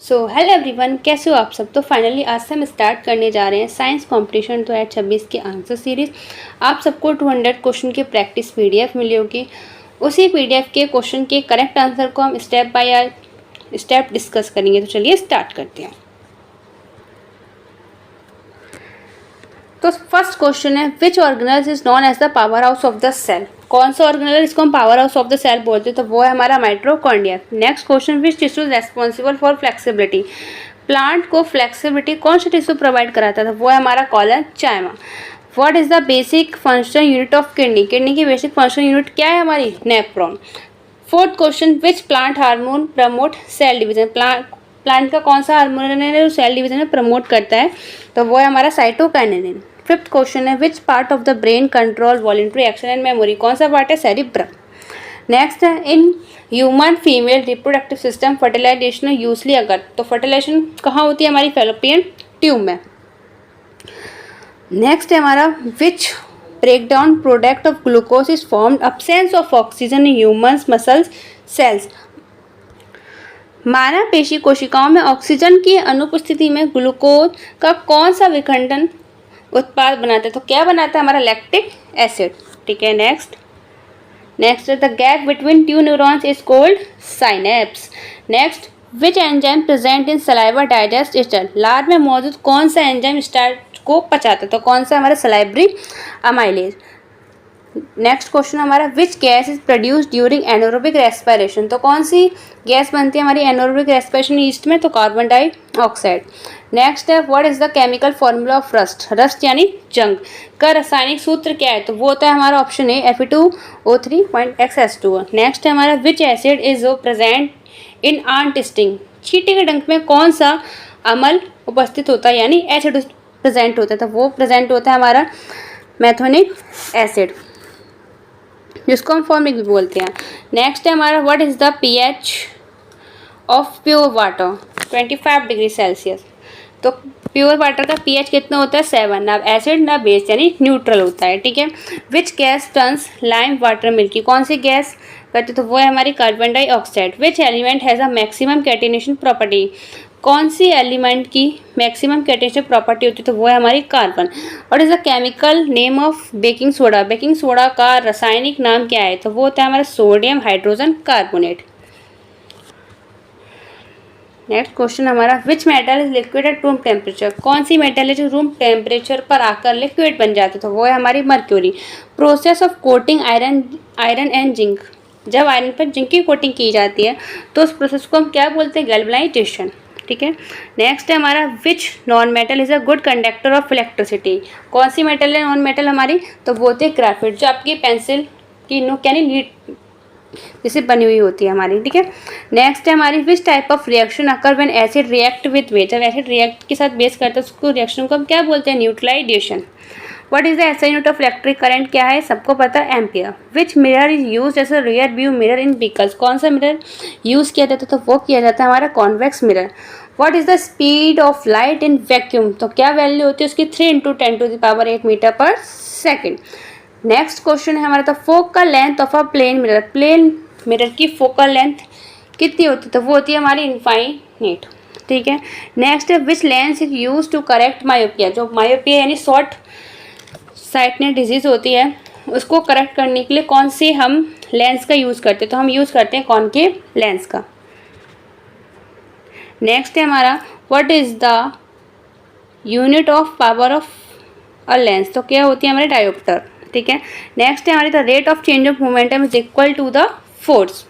Hello everyone, कैसे हो आप सब। तो फाइनली आज से हम स्टार्ट करने जा रहे हैं साइंस कंपटीशन 2026 की आंसर सीरीज़। आप सबको 200 क्वेश्चन की प्रैक्टिस पीडीएफ मिली होगी। उसी पीडीएफ के क्वेश्चन के करेक्ट आंसर को हम स्टेप बाय स्टेप डिस्कस करेंगे। तो चलिए स्टार्ट करते हैं। तो फर्स्ट क्वेश्चन है, which organelle is known as the power house of the cell. कौन सा ऑर्गेनल इसको हम power house of the cell बोलते हैं, तो वो है हमारा mitochondria. Next question, which tissue is responsible for flexibility. Plant को फ्लेक्सिबिलिटी कौन सा टिश्यू प्रोवाइड कराता था, वो है हमारा collenchyma. What is the basic function unit of kidney. Kidney की बेसिक फंक्शन यूनिट क्या है हमारी, nephron. Fourth question, which plant hormone promote cell division. Plant का कौन सा हार्मोन है जो सेल डिवीजन में प्रमोट करता है, तो वो है हमारा साइटोकाइनेसिन। फिफ्थ क्वेश्चन है, which part of the brain control voluntary action and memory. कौन सा पार्ट है, सेरिब्रम। नेक्स्ट है, in human female reproductive system fertilization usually अगर। तो फर्टिलाइजेशन कहाँ होती है, हमारी फैलोपियन ट्यूब में। नेक्स्ट है हमारा, which breakdown product of glucose is formed absence of oxygen in humans muscles cells. मानव पेशी कोशिकाओं में ऑक्सीजन की अनुपस्थिति में ग्लूकोज का कौन सा विखंडन उत्पाद बनाता है, तो क्या बनाता है, हमारा लैक्टिक एसिड। ठीक है, next the gap between two neurons is called synapse. Next, which enzyme present in saliva digest starch. लार में मौजूद कौन सा एंजाइम स्टार्च को पचाता है, तो कौन सा, हमारा सलाइवरी अमाइलेज। नेक्स्ट क्वेश्चन हमारा, विच gas is produced during anaerobic respiration. तो कौन सी गैस बनती है हमारी एनोरोबिक रेस्पिरेशन ईस्ट में, तो कार्बन डाइऑक्साइड। नेक्स्ट है, what is the chemical formula of rust. Rust यानी जंग का रासायनिक सूत्र क्या है, तो वो होता है हमारा ऑप्शन ए Fe2O3.XS2। नेक्स्ट है हमारा, which acid is present in ant sting. चींटी के डंक में कौन सा अम्ल उपस्थित होता है, यानी एसिड प्रेजेंट होता है, तो वो प्रेजेंट होता है हमारा मैथोनिक एसिड, जिसको हम फॉर्मिक भी बोलते हैं। नेक्स्ट है हमारा, what is the pH of pure water 25 degree Celsius. तो प्योर वाटर का pH कितना होता है, 7, ना एसिड ना बेस यानी न्यूट्रल होता है। ठीक है, which gas turns lime water milky. कौन सी गैस करती, तो वो है हमारी carbon dioxide. Which element has a maximum catenation property. कौन सी एलिमेंट की मैक्सिमम कैटिनेशन प्रॉपर्टी होती है, तो वो है हमारी कार्बन। और is the chemical name of baking soda. Baking soda का रासायनिक नाम क्या है, तो वो होता है हमारा sodium hydrogen carbonate. Next question हमारा, which metal is liquid at room temperature. कौन सी मेटल है जो रूम टेम्परेचर पर आकर लिक्विड बन जाती है, तो वो है हमारी mercury. Process of coating iron and zinc. जब आयरन पर जिंक की कोटिंग की जाती है तो उस प्रोसेस को हम क्या बोलते हैं, गैल्वेनाइजेशन। ठीक है, नेक्स्ट है हमारा, विच non metal is a good conductor of electricity. कौन सी मेटल है नॉन मेटल हमारी, तो वो होती है ग्राफाइट, जो आपकी पेंसिल की नोक यानी लीड जैसे बनी हुई होती है हमारी। ठीक है, नेक्स्ट है हमारी, which type of reaction occur when acid react with base. जब एसिड रिएक्ट के साथ बेस करता है उसको रिएक्शन को हम क्या बोलते हैं, neutralization. What is the SI unit of electric current, क्या है, सबको पता है, ampere. Which mirror is use as a rear view mirror in vehicles. कौन सा मिरर यूज किया जाता है, तो वो किया जाता है हमारा convex mirror. What is the speed of light in vacuum. तो क्या वैल्यू होती है उसकी, 3 × 10⁸ metre per second. Next question है हमारा, the focal length of a plane mirror. Plane mirror की फोकल लेंथ कितनी होती है, तो वो होती है हमारी इनफाइनाइट। ठीक है, नेक्स्ट है, which lens is use to correct myopia. जो मायोपिया यानी शॉर्ट साइटनेस डिजीज होती है उसको करेक्ट करने के लिए कौन सी हम लेंस का यूज़ करते हैं, तो हम यूज़ करते हैं कॉनकेव लेंस का। नेक्स्ट है हमारा, what is the unit of power of a lens. तो क्या होती है हमारे डायोप्टर। ठीक है, नेक्स्ट है हमारी, the rate of change of momentum is equal to the force.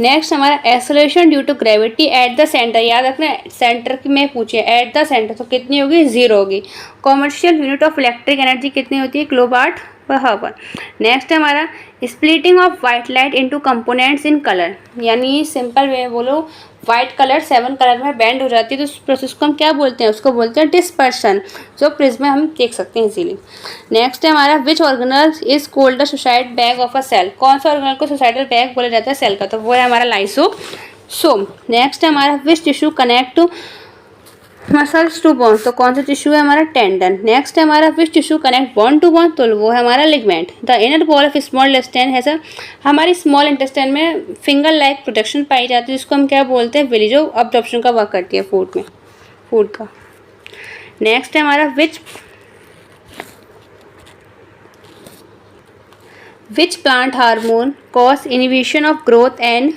Next हमारा, acceleration due to gravity at the centre. याद रखना, सेंटर में पूछे एट द सेंटर तो कितनी होगी, 0 होगी। Commercial unit of electric energy कितनी होती है, किलोवाट पर हावर। नेक्स्ट है हमारा, splitting of white light into components in colour. यानी सिंपल वे में बोलो, वाइट कलर 7 कलर में बैंड हो जाती है, तो उस प्रोसेस को हम क्या बोलते हैं, उसको बोलते हैं डिस्पर्शन, जो प्रिज्म में हम देख सकते हैं इजीली। नेक्स्ट है हमारा, which organelle is called the suicide bag of a cell. कौन सा ऑर्गेनल को सुसाइडल बैग बोला जाता है सेल का, तो वो है हमारा लाइसोसोम। नेक्स्ट है हमारा, which tissue connect muscles to bone, तो कौन सा टिश्यू है हमारा? टेंडन। नेक्स्ट है हमारा which tissue connect bone to bone, तो वो है हमारा ligament. The inner wall of small intestine है सर, हमारी स्मॉल इंटेस्टाइन में फिंगर लाइक प्रोटेक्शन पाई जाती है जिसको हम क्या बोलते हैं? विली, जो अब्जॉर्प्शन का वर्क करती है फूड में, फूड का। नेक्स्ट है हमारा which plant hormone cause inhibition of growth and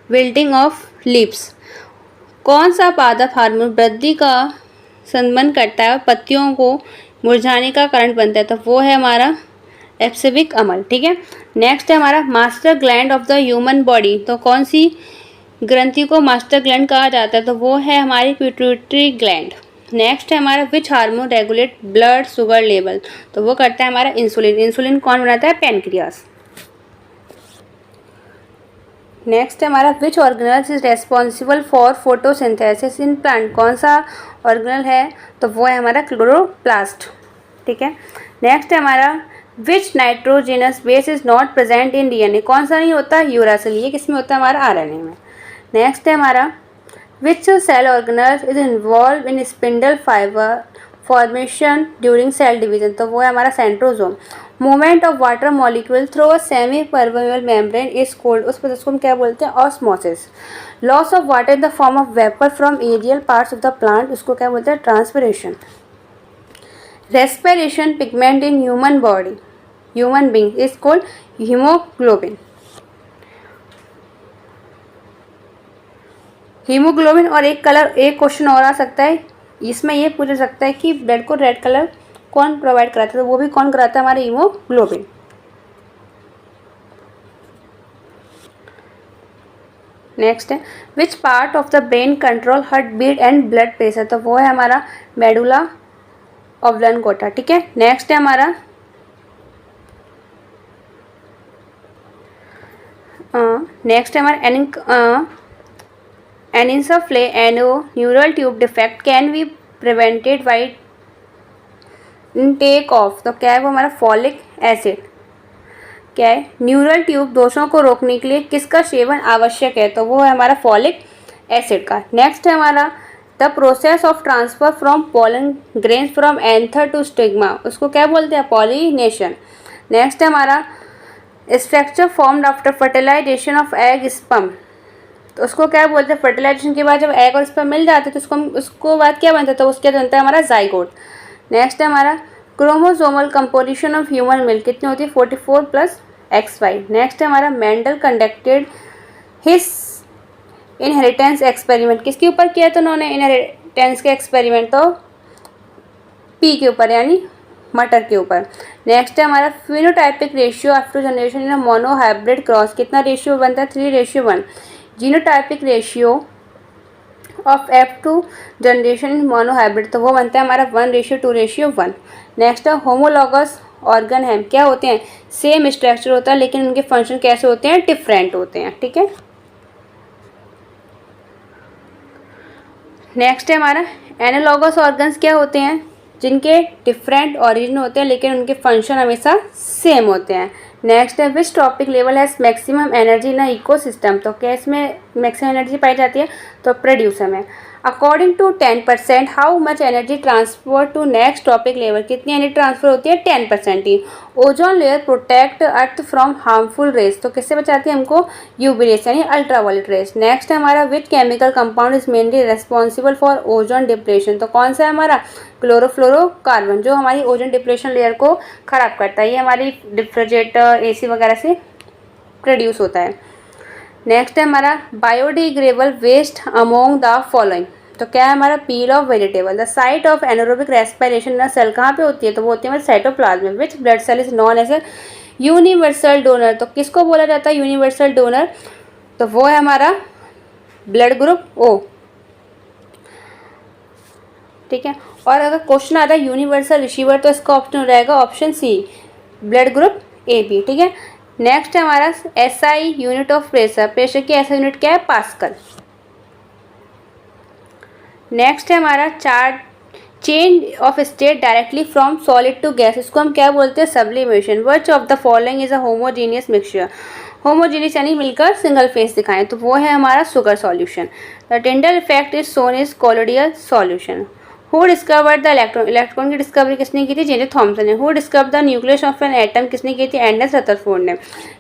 wilting of leaves, कौन सा पादप हार्मोन वृद्धि का संबंध करता है और पत्तियों को मुरझाने का कारण बनता है, तो वो है हमारा एब्सिविक अम्ल। ठीक है। नेक्स्ट है हमारा master gland of the human body, तो कौन सी ग्रंथि को मास्टर ग्लैंड कहा जाता है, तो वो है हमारी पिट्यूटरी ग्लैंड। नेक्स्ट है हमारा which hormone regulate blood sugar level, तो वो करता है हमारा इंसुलिन। इंसुलिन कौन बनाता है? पैनक्रियास। नेक्स्ट है हमारा which organelle is responsible for photosynthesis in plant, कौन सा ऑर्गेनल है, तो वो है हमारा क्लोरोप्लास्ट। ठीक है। नेक्स्ट है हमारा which nitrogenous base is not present in DNA, कौन सा नहीं होता? यूरासिल। ये किसमें होता है? हमारा आरएनए में। नेक्स्ट है हमारा which cell organelle is involve in spindle fibre formation during cell division, तो वो है हमारा centrosome. Movement of water molecule through a semi permeable membrane is called, उस प्रोसेस को हम क्या बोलते हैं? Osmosis. Loss of water in the form of vapour from aerial parts of the plant, उसको क्या बोलते हैं? Transpiration. Respiration pigment in human body, human being is called haemoglobin. Haemoglobin और एक कलर, एक क्वेश्चन और आ सकता है इसमें, ये पूछ सकता है कि ब्लड को रेड कलर कौन प्रोवाइड कराता है, तो वो भी कौन कराता है? हमारा हीमोग्लोबिन। नेक्स्ट है which part of the brain control heart beat and blood pressure, तो वो है हमारा मेडुला ऑब्लांगेटा। ठीक है। नेक्स्ट है हमारा neural tube defect can be prevented by intake of, तो क्या है वो? हमारा फॉलिक एसिड। क्या है? न्यूरल ट्यूब दोषों को रोकने के लिए किसका सेवन आवश्यक है, तो वो है हमारा फॉलिक एसिड का। नेक्स्ट है हमारा the process of transfer from pollen grains from anther to stigma, उसको क्या बोलते हैं? पॉलिनेशन। नेक्स्ट है हमारा structure formed after fertilization of egg sperm, तो उसको क्या बोलते हैं? फर्टिलाइजेशन के बाद जब एग और स्पर्म मिल जाते हैं तो उसको बाद क्या बनता है? तो उसके बनता है हमारा जाइगोट। नेक्स्ट है हमारा chromosomal composition of human milk कितनी होती है? 44 प्लस XY। नेक्स्ट है हमारा Mendel conducted his inheritance experiment, किसके ऊपर किया था उन्होंने इनहेरिटेंस के एक्सपेरिमेंट? तो पी के ऊपर, यानी मटर के ऊपर। नेक्स्ट है हमारा phenotypic ratio after generation in mono hybrid cross, कितना रेशियो बनता है? 3:1। Genotypic ratio of F2 generation in mono hybrid, तो वो बनता है हमारा 1:2:1। नेक्स्ट है होमोलॉगस ऑर्गन है, क्या होते हैं? सेम स्ट्रक्चर होता है लेकिन उनके फंक्शन कैसे होते हैं? डिफरेंट होते हैं। ठीक है। नेक्स्ट है हमारा एनालॉगस ऑर्गन्स, क्या होते हैं? जिनके डिफरेंट ऑरिजिन होते हैं लेकिन उनके फंक्शन हमेशा सेम होते हैं। नेक्स्ट है which topic level has maximum energy in ecosystem, तो क्या इसमें मैक्सिमम एनर्जी पाई जाती है? तो प्रोड्यूसर में। According to 10% how much energy transfer to next topic level, कितनी एनर्जी ट्रांसफर होती है? 10% ही। Ozone layer protect earth from harmful rays, तो किससे बचाती है हमको? यूवी रेस यानी अल्ट्रावायलेट रेस। नेक्स्ट है हमारा which chemical compound is mainly responsible for ozone depletion, तो कौन सा है हमारा? क्लोरोफ्लोरोकार्बन, जो हमारी ओजोन डिप्लेशन लेयर को खराब करता है। ये हमारी रेफ्रिजरेटर, AC वगैरह से प्रोड्यूस होता है। नेक्स्ट है हमारा biodegradable waste among the following, तो क्या है हमारा? Peel of vegetable. The site of anaerobic respiration in cell कहाँ पे होती है? तो वो होती है हमारे साइटोप्लाज्म में। Which blood cell is known as a universal donor, तो किसको बोला जाता है यूनिवर्सल डोनर? तो वो है हमारा ब्लड ग्रुप O। ठीक है। और अगर क्वेश्चन आता है यूनिवर्सल रिसीवर, तो इसका ऑप्शन रहेगा option C, blood group AB। ठीक है। नेक्स्ट है हमारा SI unit of pressure, pressure की SI यूनिट क्या है? पास्कल। नेक्स्ट है हमारा chart change of state directly from solid to gas, इसको हम क्या बोलते हैं? Sublimation. Which of the following is a homogeneous mixture, homogeneous यानी मिलकर सिंगल फेस दिखाएं, तो वो है हमारा sugar solution. The Tyndall effect is shown is कोलोडियल solution. Who discovered the electron, electron की डिस्कवरी किसने की थी? जे थॉमसन ने। Who discovered the nucleus of an atom, किसने की थी? एंडर्स रदरफोर्ड ने।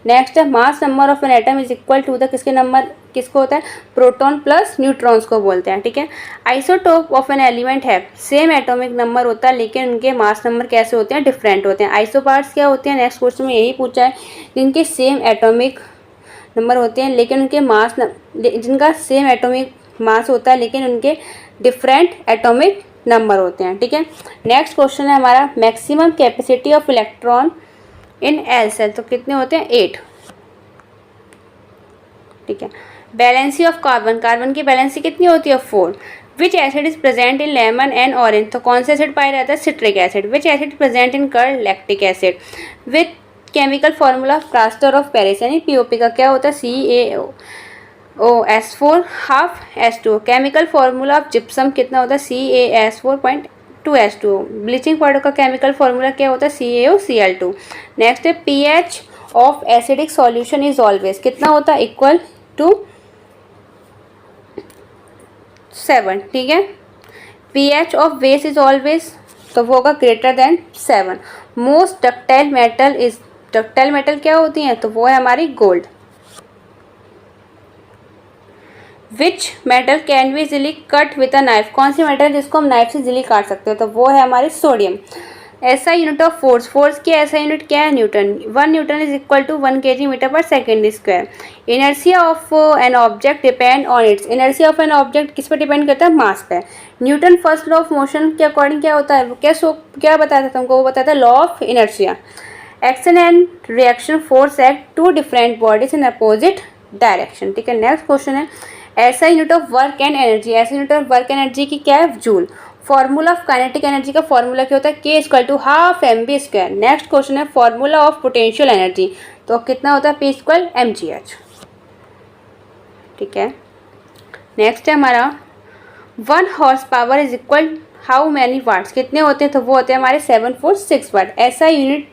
नेक्स्ट है mass number of an atom is equal to the, किसके नंबर, किसको होता है? प्रोटॉन प्लस न्यूट्रॉन्स को बोलते हैं, ठीक है। आइसोटोप ऑफ एन एलिमेंट है सेम एटॉमिक नंबर होता है लेकिन उनके मास नंबर कैसे होते हैं? डिफरेंट होते हैं। आइसोपार्ट्स क्या होते हैं? नेक्स्ट क्वेश्चन में यही पूछा है, जिनके सेम एटॉमिक नंबर होते हैं लेकिन उनके मास, जिनका सेम एटॉमिक मास होता है लेकिन उनके डिफरेंट एटॉमिक नंबर होते हैं, ठीक है। नेक्स्ट क्वेश्चन है हमारा, maximum capacity of electron in L cell, तो कितने होते हैं? 8, ठीक है। बैलेंसी ऑफ कार्बन, कार्बन की बैलेंसी कितनी होती है? 4। Which acid is present in lemon and orange, तो कौन सा एसिड पाया जाता है? Citric acid. Which acid present in curd? Lactic acid. With chemical formula plaster of Paris, यानी पीओपी का क्या होता है? CaO4 half H2। Chemical formula of gypsum कितना होता है? CaS4.2H2। ब्लीचिंग पाउडर का केमिकल फॉर्मूला क्या होता है? CaOCl2। नेक्स्ट है pH of acidic solution is always, कितना होता है? इक्वल टू 7, ठीक है। pH of base is always, तो वो होगा greater than 7। Most ductile metal is, ductile metal क्या होती हैं? तो वो है हमारी gold. Which metal can be easily cut with a knife, कौन सी मेटल जिसको हम नाइफ से इजिली काट सकते हो? तो वो है हमारी सोडियम। ऐसा यूनिट ऑफ फोर्स, फोर्स की ऐसा यूनिट क्या है? Newton. 1 newton is equal to 1 kg metre per second square. Inertia of an object depend on its, inertia of an object किस पर डिपेंड करता है? मास पे। Newton first law of motion के अकॉर्डिंग क्या होता है? क्या बताया था तुमको? वो बताया था law of inertia. Action and reaction force act to different bodies in opposite direction, ठीक है। नेक्स्ट क्वेश्चन है, ऐसा unit of work and energy, SI unit of work energy की क्या है? Joule. Formula of kinetic energy का फॉर्मूला क्या होता है? K equal to half mv²। Next question है फॉर्मूला ऑफ पोटेंशियल एनर्जी, तो कितना होता है? P इक्वल mgh, ठीक है। नेक्स्ट है हमारा 1 horse power is equal how many watts, कितने होते हैं? तो वो होते हैं हमारे 746 वाट। ऐसा यूनिट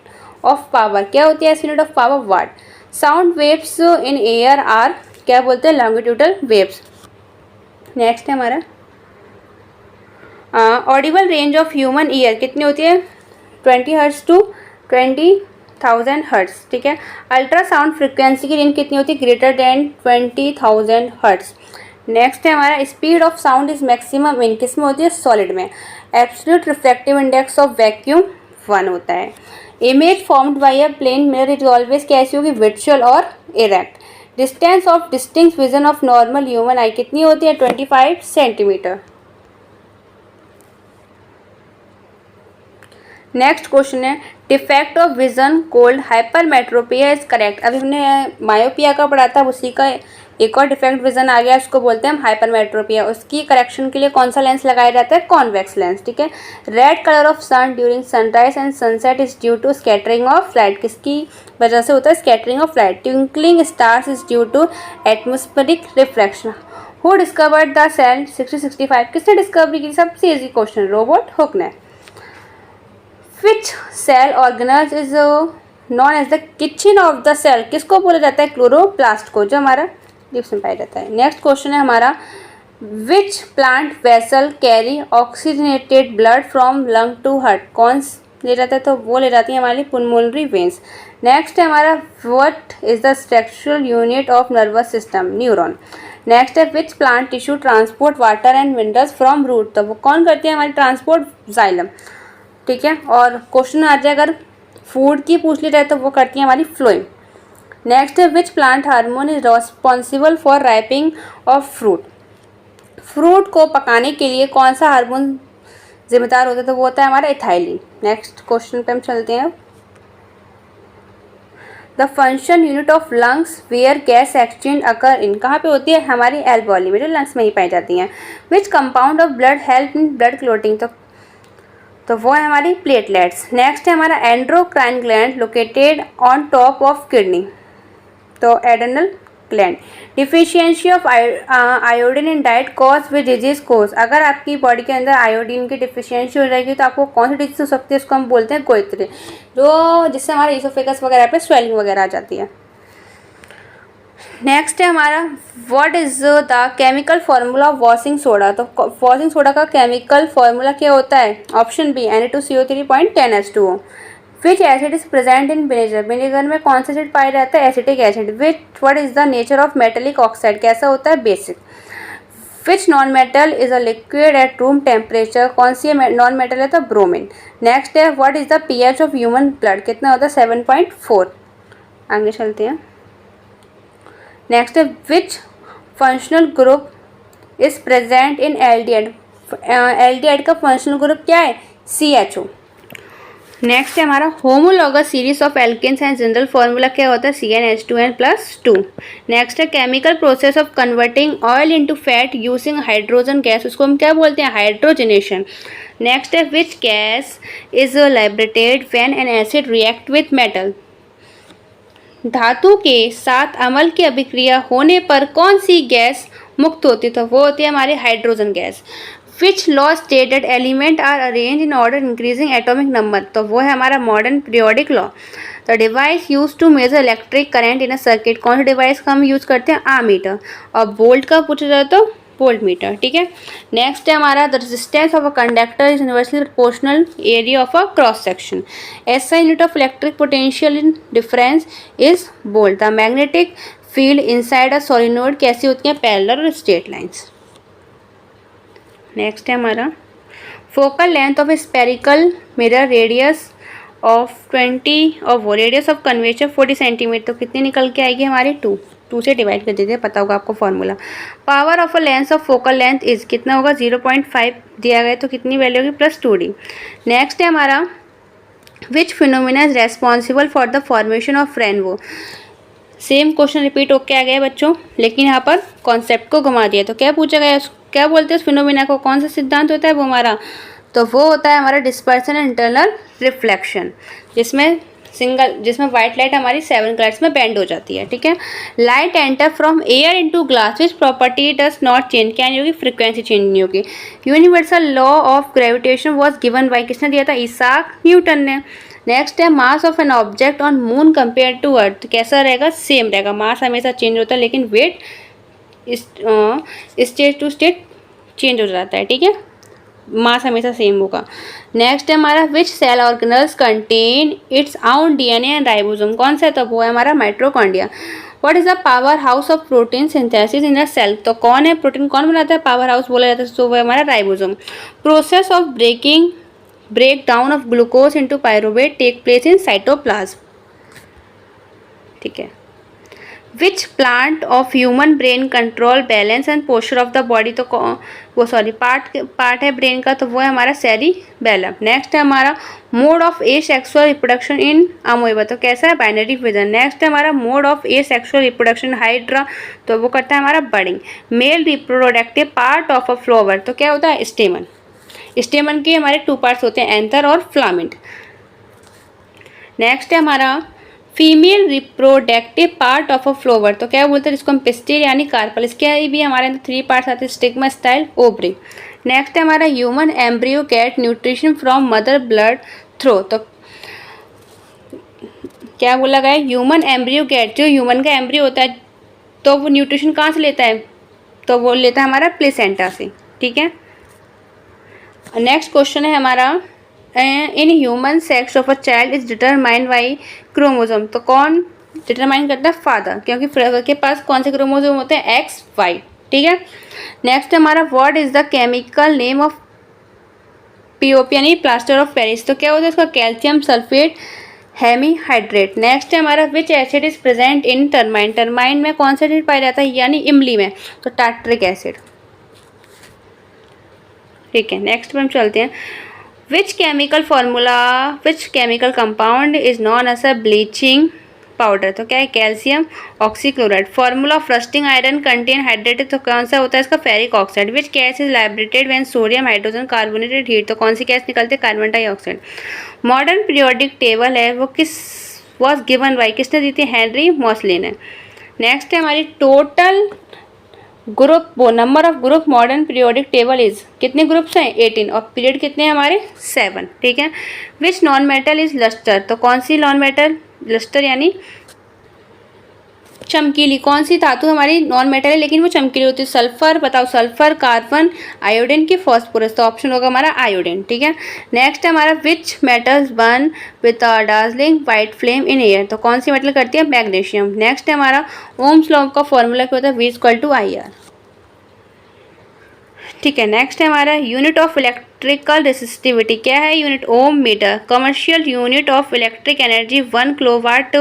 ऑफ पावर क्या होती है? ऐसा unit of power watt. Sound waves in air are क्या बोलते हैं? Longitudinal waves. नेक्स्ट है हमारा audible range of human ear कितनी होती है? 20 हर्ट्ज टू 20,000 हर्ट्ज, ठीक है। अल्ट्रासाउंड फ्रिक्वेंसी की रेंज कितनी होती है? Greater than 20,000 hertz. नेक्स्ट है हमारा speed of sound is maximum in, किस में होती है? सॉलिड में। Absolute refractive index of vacuum 1 होता है। Image formed by a plane mirror is always कैसी होगी? वर्चुअल और erect. Distance of distinct vision of normal human eye कितनी होती है? 25 सेंटीमीटर। नेक्स्ट क्वेश्चन है defect of vision called hypermetropia is correct. अभी हमने मायोपिया का पढ़ा था, उसी का एक और डिफेक्ट विजन आ गया, उसको बोलते हैं हम हाइपरमेट्रोपिया। उसकी करेक्शन के लिए कौन सा लेंस लगाया जाता है? कॉन्वेक्स लेंस, ठीक है। Red colour of sun during sunrise and sunset is due to scattering of light, किसकी वजह से होता है? Scattering of light. Twinkling stars is due to atmospheric refraction. Who discovered the cell 6065, किसने डिस्कवरी की? सबसे इजी क्वेश्चन, रोबोट हुक ने। Which cell organelle is known as the kitchen of the cell, किसको बोला जाता है? क्लोरोप्लास्ट को, जो हमारा लिप्स में पाया जाता है। नेक्स्ट क्वेश्चन है हमारा which plant vessel carry oxygenated blood from lung to heart, कौन ले जाता है? तो वो ले जाती है हमारी पुलमोनरी वेन्स। नेक्स्ट है हमारा what is the structural unit of nervous system? Neuron. Next है which plant tissue transport water and minerals from root, तो वो कौन करती है हमारी ट्रांसपोर्ट? जाइलम, ठीक है। और क्वेश्चन आ जाए अगर फूड की पूछ ली जाए तो वो करती है हमारी फ्लोएम। नेक्स्ट है which plant hormone is responsible for ripening of fruit, fruit को पकाने के लिए कौन सा हार्मोन जिम्मेदार होता है? तो वो होता है हमारा इथाइलिन। नेक्स्ट क्वेश्चन पे हम चलते हैं। The function unit of lungs where gas exchange occur in, कहाँ पे होती है? हमारी एल्वेओली में, जो लंग्स में ही पाई जाती हैं। Which compound of blood help in blood clotting, तो वो है हमारी प्लेटलेट्स। नेक्स्ट है हमारा endocrine gland located on top of kidney, तो adrenal gland. Deficiency of iodine in diet cause which disease cause, अगर आपकी बॉडी के अंदर आयोडीन की डिफिशियंसी हो जाएगी तो आपको कौन सी डिजीज हो सकती है? उसको हम बोलते हैं गोइत्रे, जो जिससे हमारे इसोफेगस वगैरह पे स्वेलिंग वगैरह आ जाती है। नेक्स्ट है हमारा what is the chemical formula of washing soda. तो वॉशिंग सोडा का केमिकल फार्मूला क्या होता है? Option B Na2CO3.10H2O। Which acid is present in vinegar. Vinegar में कौन सा एसिड पाया जाता है? Acetic acid. Which what is the nature of metallic oxide. कैसा होता है? Basic. Which non metal is a liquid at room temperature. कौन सी नॉन मेटल है? तो ब्रोमीन। नेक्स्ट है what is the pH of human blood. कितना होता है? 7.4। आगे चलते हैं। नेक्स्ट है which functional group is present in aldehyde. Aldehyde का फंक्शनल ग्रुप क्या है? CHO। नेक्स्ट है हमारा homologous series of alkanes and general formula क्या होता है? CnH2n+2। नेक्स्ट है chemical process of converting oil into fat using hydrogen gas. उसको हम क्या बोलते हैं? हाइड्रोजनेशन। नेक्स्ट है which gas is liberated when N acid react with metal. धातु के साथ अम्ल की अभिक्रिया होने पर कौन सी गैस मुक्त होती है? तो वो होती है हमारी hydrogen gas. Which law stated element are arrange in order increasing atomic number. तो वो है हमारा modern periodic law. The device use to measure electric current in a circuit. कौन सा डिवाइस का हम यूज करते हैं? आमीटर। और वोल्ट का पूछा जाए तो वोल्ट मीटर। ठीक है। नेक्स्ट है हमारा the resistance of a conductor is universally proportional area of a cross section. SI unit of electric potential in difference is volt. The magnetic field inside a solenoid कैसी होती है? Parallel और straight lines. Next है हमारा focal length of spherical mirror radius of 20 और वो radius of convection 40 centimetre. तो कितनी निकल के आएगी हमारी? 2 से डिवाइड कर दीजिए, पता होगा आपको formula. Power of a lens of focal length is कितना होगा? 0.5 दिया गया तो कितनी वैल्यू होगी? +2d। नेक्स्ट है हमारा which phenomena is responsible for the formation of rainbow. Same question repeat होके आ गया बच्चों, लेकिन यहाँ पर कॉन्सेप्ट को घुमा दिया। तो क्या पूछा गया? क्या बोलते हैं उस फिनोमिना को? कौन सा सिद्धांत होता है वो हमारा? तो वो होता है हमारा डिस्पर्सन इंटरनल रिफ्लेक्शन, जिसमें व्हाइट लाइट हमारी 7 कलर्स में बेंड हो जाती है। ठीक है। Light enter from air into glass which property does not change. क्या नहीं होगी? फ्रीक्वेंसी चेंज नहीं होगी। Universal law of gravitation was given by किसने दिया था? इसाक न्यूटन ने। नेक्स्ट है mass of an object on moon compare to earth कैसा रहेगा? सेम रहेगा। मास हमेशा चेंज होता है लेकिन weight state to state change हो जाता है। ठीक है। मास हमेशा सेम होगा। नेक्स्ट है हमारा which cell organelles contain its own DNA and ribosome. कौन सा है? तो वो है हमारा mitochondria. What is the power house of protein synthesis in a cell. तो कौन है? प्रोटीन कौन बनाता है? पावर हाउस बोला जाता है, तो वो है हमारा ribosome. Process of break down of glucose into pyruvate take place in cytoplasm. ठीक है। Which plant of human brain control balance and posture of the body. तो पार्ट है ब्रेन का, तो वो है हमारा सेरिबेलम। नेक्स्ट है हमारा mode of asexual reproduction in amoeba. तो कैसा है? Binary fission. नेक्स्ट है हमारा mode of asexual reproduction hydra. तो वो करता है हमारा budding. Male reproductive part of a flower. तो क्या होता है? स्टेमन। स्टेमन के हमारे 2 पार्ट्स होते हैं, एंथर और फिलामेंट। नेक्स्ट है हमारा female reproductive part of a flower. तो क्या बोलते हैं? जिसको हम पिस्टिल यानी कार्पल। इसके भी हमारे अंदर 3 पार्ट्स आते हैं, स्टिग्मा, स्टाइल, ओवरी। नेक्स्ट है हमारा human embryo get nutrition from mother blood through. तो क्या बोला गया? ह्यूमन एम्ब्रियो गेट, जो ह्यूमन का एम्ब्रियो होता है तो वो न्यूट्रिशन कहाँ से लेता है? तो वो लेता है हमारा प्लेसेंटा से। ठीक है। नेक्स्ट क्वेश्चन है हमारा in human sex of a child is determined by chromosome. तो कौन डिटरमाइन करता है? फादर, क्योंकि फादर के पास कौन से क्रोमोसोम होते हैं? X, Y। ठीक है। नेक्स्ट हमारा what is the chemical name of POP यानी प्लास्टर ऑफ पेरिस। तो क्या होता है इसका? Calcium sulphate hemihydrate. नेक्स्ट है हमारा विच एसिड इज प्रेजेंट इन टर्माइन। टर्माइन में कौन सा एसिड पाया जाता है? यानी इमली में, तो टार्ट्रिक एसिड। ठीक है। नेक्स्ट पे हम चलते हैं। Which chemical compound is known as a bleaching powder. तो क्या है? Calcium oxychloride. Formula of rusting iron contain hydrated. तो कौन सा होता है इसका? Ferric oxide. Which gas is liberated when sodium hydrogen carbonated heat. तो कौन सी गैस निकलती है? Carbon dioxide. Modern periodic table है वो वॉज गिवन बाई किसने दी थी? हेनरी मॉसले ने। नेक्स्ट है हमारी टोटल ग्रुप, वो number of group modern periodic table is, कितने ग्रुप्स हैं? 18 और पीरियड कितने हैं हमारे? 7। ठीक है। Which non metal is lustre. तो कौन सी नॉन मेटल? लस्टर यानी चमकीली, कौन सी धातु हमारी नॉन मेटल है लेकिन वो चमकीली होती है? सल्फर, बताओ सल्फर, कार्बन, आयोडीन की फॉस्फोरस? तो ऑप्शन होगा हमारा आयोडीन, ठीक है। नेक्स्ट है हमारा which metals burn with a dazzling white flame in air? तो कौन सी मेटल करती है? मैग्नीशियम। नेक्स्ट है हमारा ओम्स लॉ का फॉर्मूला क्या होता है? V इक्वल टू IR, ठीक है। नेक्स्ट है हमारा यूनिट ऑफ इलेक्ट्रिकल रेसिस्टिविटी, क्या है? Unit ohm metre. Commercial unit of electric energy 1 kilowatt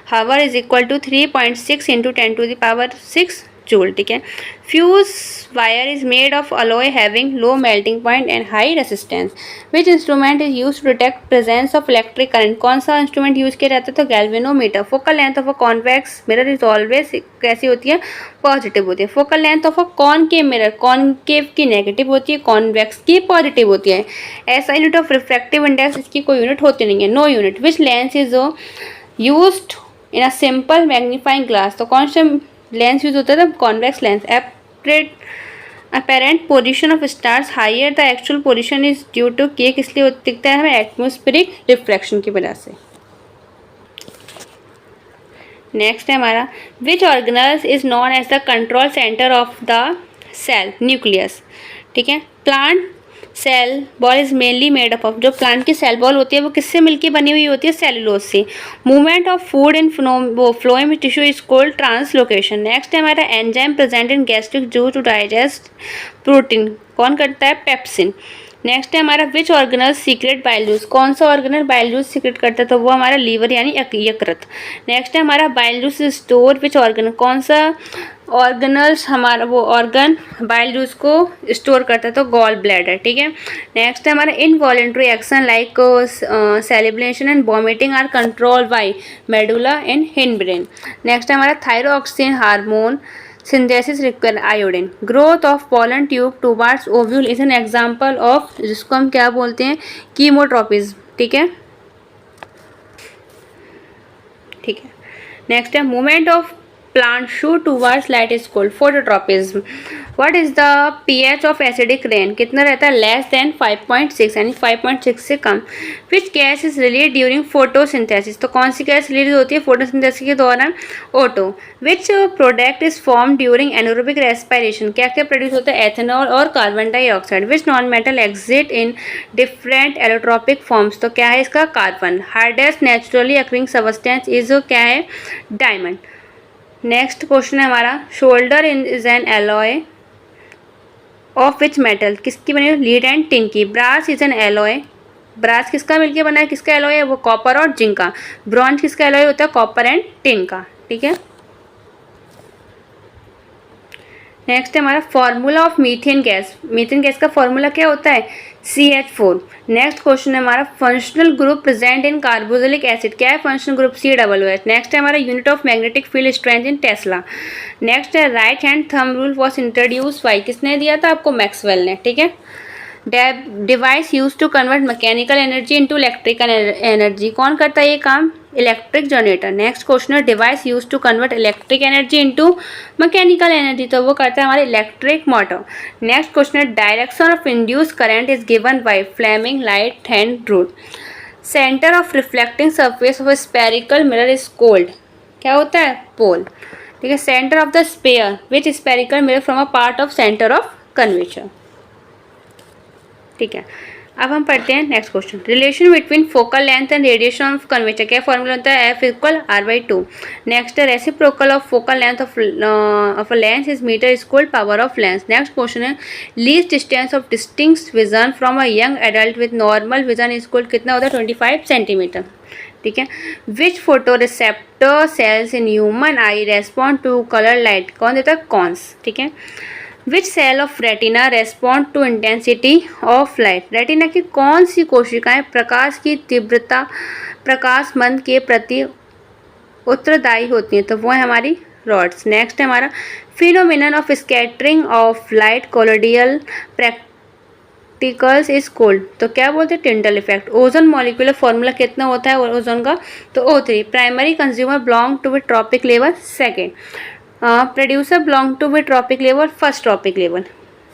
hour is equal to 3.6 into 10⁻⁶ joule, ठीक है। Fuse wire is made of alloy having low melting point and high resistance. Which instrument is use to detect presence of electric current? कौन सा instrument use किया जाता है? तो galvanometer. Focal length of a convex mirror is always कैसी होती है? Positive होती है। Focal length of a concave mirror, concave की नेगेटिव होती है, कॉन्वेक्स की पॉजिटिव होती है। ऐसा यूनिट ऑफ रिफ्रैक्टिव इंडेक्स, इसकी कोई यूनिट होती नहीं है, no unit. Which lens is used in a simple magnifying glass? तो कौन सा लेंस यूज होता है? Convex lens. Apparent position of stars higher the actual position is due to के, किस लिए दिखता है हमें? एटमॉस्फेरिक रिफ्लेक्शन की वजह से। नेक्स्ट है हमारा which organelles is known as the control centre of the cell? Nucleus, ठीक है। Plant cell wall is mainly made up of, जो प्लांट की सेल बॉल होती है वो किससे मिलकर बनी हुई होती है? सेलुलोज से। Movement of food in phloem tissue is called translocation. Next है हमारा enzyme present in gastric juice to digest protein, कौन करता है? पेप्सिन। नेक्स्ट है हमारा which organelle secrete bile juice? कौन सा ऑर्गेनल बाइल जूस सीक्रेट करता है? तो वो हमारा लीवर यानी यकृत। नेक्स्ट है हमारा बाइल जूस स्टोर विच ऑर्गेनल, कौन सा ऑर्गेनल्स हमारा वो ऑर्गन बाइल जूस को स्टोर करता है? तो गॉल ब्लैडर, ठीक है। नेक्स्ट है हमारा involuntary action like salivation and vomiting are control by medulla and hindbrain. Next है हमारा thyroxine hormone synthesis require iodine. Growth of pollen tube towards ovule is an example of, जिसको हम क्या बोलते हैं? कीमोट्रोपिज्म, ठीक है, ठीक है। नेक्स्ट है movement of plant shoot towards light is called phototropism. What is the pH of acidic rain? कितना रहता है? less than 5.6 यानी 5.6 से कम। Which gas is released during photosynthesis? तो कौन सी गैस रिलीज होती है photosynthesis के दौरान? O2. Which product is formed during anaerobic respiration? क्या क्या प्रोड्यूस होता है? एथेनॉल और carbon dioxide. Which non metal exist in different allotropic forms? तो क्या है इसका? Carbon. Hardest naturally occurring substance is क्या है? डायमंड। नेक्स्ट क्वेश्चन है हमारा solder is an alloy of which metal? किसकी बनी है? लीड एंड टिन की। Brass is an alloy, brass किसका मिलके बना है? किसका एलॉय है? वो कॉपर और जिंक का। ब्रॉन्ज किसका एलॉय होता है? कॉपर एंड टिन का, ठीक है। नेक्स्ट है हमारा formula of methane gas. Methane gas का फॉर्मूला क्या होता है? CH4। नेक्स्ट क्वेश्चन है हमारा functional group present in carboxylic acid, क्या है फंक्शनल ग्रुप? COOH। नेक्स्ट है हमारा unit of magnetic field strength in tesla. Next है right hand thumb rule was introduce by, किसने दिया था आपको? मैक्सवेल ने, ठीक है। Device use to convert mechanical energy into electrical energy, कौन करता है ये काम? Electric generator. नेक्स्ट क्वेश्चन है device use to convert electric energy into mechanical energy, तो वो करता है हमारे इलेक्ट्रिक मोटर। नेक्स्ट क्वेश्चन है direction of induce current is given by Fleming right hand rule. Centre of reflecting surface of spherical mirror is called, क्या होता है? Pole, ठीक है। Centre of the sphere which spherical mirror from a part of centre of curvature, ठीक है। अब हम पढ़ते हैं next question. Relation between focal length and radiation of curvature, क्या फॉर्मूला होता है? F equal R/2। नेक्स्ट है reciprocal of focal length of a lens is metre is called power of lens. Next question है least distance of distinct vision from a young adult with normal vision is called, कितना होता है? 25 centimetre, ठीक है। Which photo receptor cells in human eye respond to colour light, कौन देता है? Cones, ठीक है। Which cell of retina respond to intensity of light? Retina की कौन सी कोशिकाएं प्रकाश की तीव्रता, प्रकाश मंद के प्रति उत्तरदायी होती हैं? तो वो है हमारी रॉड्स। नेक्स्ट है हमारा phenomenon of scattering of light colloidal particles is called, तो क्या बोलते हैं? Tyndall effect. Ozone molecular formula कितना होता है ओजोन का? तो O3। Primary consumer belong to trophic level, second. Producer belong to trophic level, first trophic level,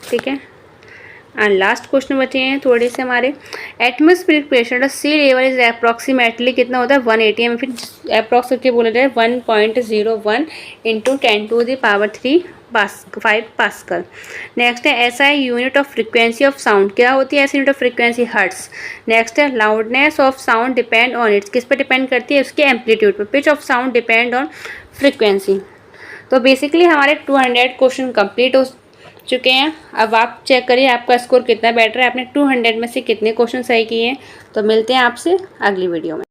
ठीक है। एंड लास्ट क्वेश्चन बचे हैं थोड़े से हमारे। Atmospheric pressure sea level is approximately कितना होता है 180 में, फिर अप्रॉक्स करके बोला जाए 1.01 इंटू 10⁻³ 5 पास्कल। नेक्स्ट है ऐसा है unit of frequency of sound, क्या होती है ऐसी unit of frequency? Hertz. Next है loudness of sound depend on its, किस पर डिपेंड करती है? उसके एम्पलीट्यूड पर। Pitch of sound depend on frequency. तो बेसिकली हमारे 200 क्वेश्चन कंप्लीट हो चुके हैं। अब आप चेक करिए आपका स्कोर कितना बेटर है, आपने 200 में से कितने क्वेश्चन सही किए हैं। तो मिलते हैं आपसे अगली वीडियो में।